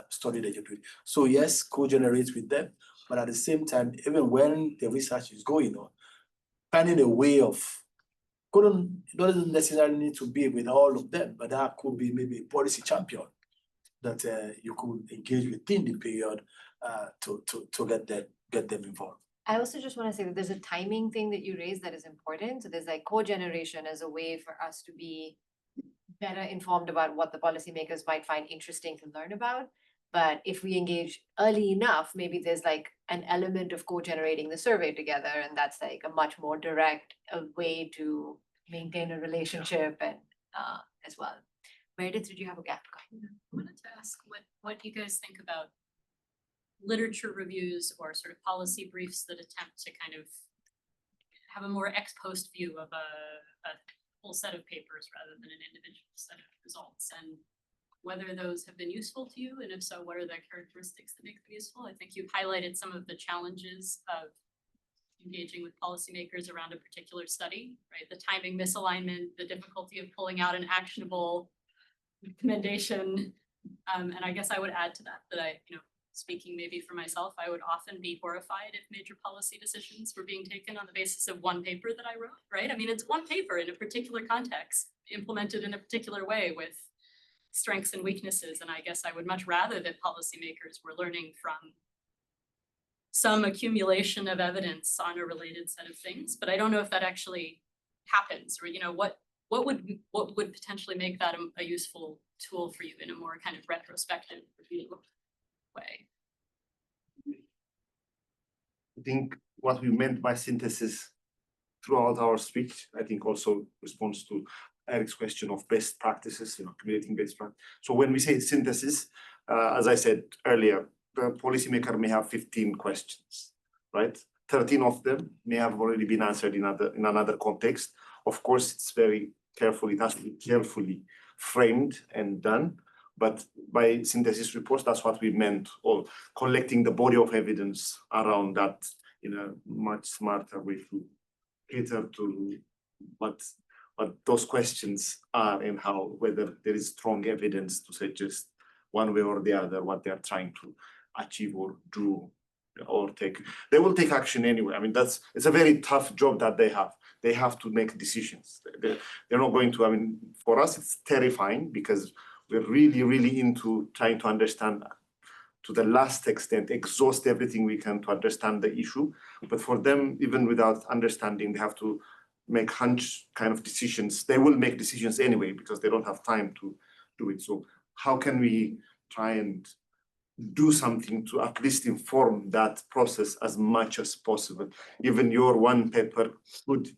Speaker 1: study that you're doing. So yes, co-generates with them, but at the same time, even when the research is going on, finding a way of, it doesn't necessarily need to be with all of them, but that could be maybe a policy champion that you could engage within the period to get them involved.
Speaker 2: I also just want to say that there's a timing thing that you raised that is important. So there's like co-generation as a way for us to be better informed about what the policymakers might find interesting to learn about. But if we engage early enough, maybe there's like an element of co-generating the survey together, and that's like a much more direct way to maintain a relationship and as well. Meredith, did you have a gap?
Speaker 9: I wanted to ask what you guys think about literature reviews or sort of policy briefs that attempt to kind of have a more ex post view of a whole set of papers rather than an individual set of results, and whether those have been useful to you, and if so, what are the characteristics that make them useful? I think you've highlighted some of the challenges of engaging with policymakers around a particular study, right? The timing misalignment, the difficulty of pulling out an actionable recommendation. And I guess I would add to that speaking maybe for myself, I would often be horrified if major policy decisions were being taken on the basis of one paper that I wrote, right? I mean, it's one paper in a particular context, implemented in a particular way with strengths and weaknesses. And I guess I would much rather that policymakers were learning from some accumulation of evidence on a related set of things, but I don't know if that actually happens, or what would potentially make that a useful tool for you in a more kind of retrospective review way?
Speaker 4: I think what we meant by synthesis throughout our speech, I think also responds to Eric's question of best practices, accumulating best practice. So when we say synthesis, as I said earlier, the policymaker may have 15 questions, right? 13 of them may have already been answered in another context. Of course, it's very careful, it has to be carefully framed and done. But by synthesis reports, that's what we meant, or collecting the body of evidence around that in a much smarter way to cater to what what those questions are and how, whether there is strong evidence to suggest one way or the other what they are trying to achieve or do or take. They will take action anyway. I mean, it's a very tough job that they have. They have to make decisions. They're not going to, I mean, for us, it's terrifying because we're really, really into trying to understand to the last extent, exhaust everything we can to understand the issue. But for them, even without understanding, they have to make hunch kind of decisions. They will make decisions anyway because they don't have time to do it. So how can we try and do something to at least inform that process as much as possible? Even your one paper could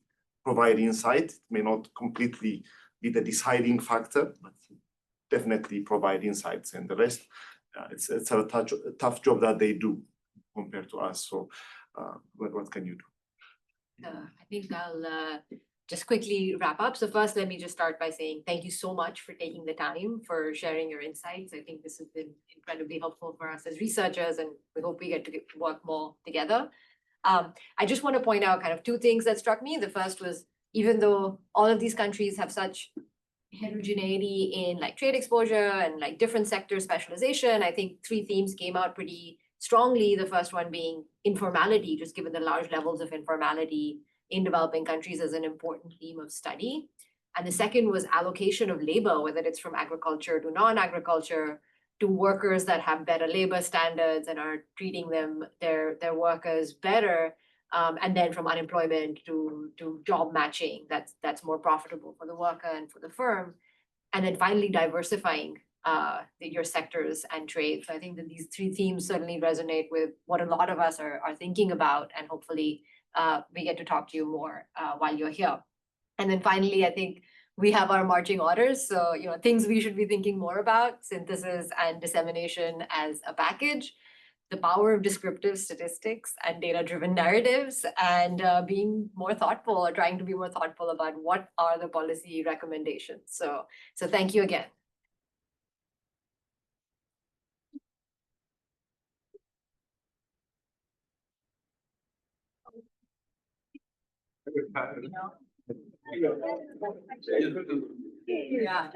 Speaker 4: provide insight. It may not completely be the deciding factor, but definitely provide insights, and the rest, it's a tough job that they do compared to us. So what can you do?
Speaker 2: I think I'll just quickly wrap up. So first, let me just start by saying thank you so much for taking the time for sharing your insights. I think this has been incredibly helpful for us as researchers, and we hope we get to work more together. I just want to point out kind of two things that struck me. The first was, even though all of these countries have such heterogeneity in like trade exposure and like different sector specialization, I think three themes came out pretty strongly. The first one being informality, just given the large levels of informality in developing countries as an important theme of study. And the second was allocation of labor, whether it's from agriculture to non-agriculture, to workers that have better labor standards and are treating their workers better. And then from unemployment to job matching, that's more profitable for the worker and for the firm. And then finally diversifying your sectors and trade. So I think that these three themes certainly resonate with what a lot of us are thinking about, and hopefully we get to talk to you more while you're here. And then finally, I think we have our marching orders. So, things we should be thinking more about: synthesis and dissemination as a package, the power of descriptive statistics and data-driven narratives, and being more thoughtful, or trying to be more thoughtful about what are the policy recommendations. So thank you again. Yeah.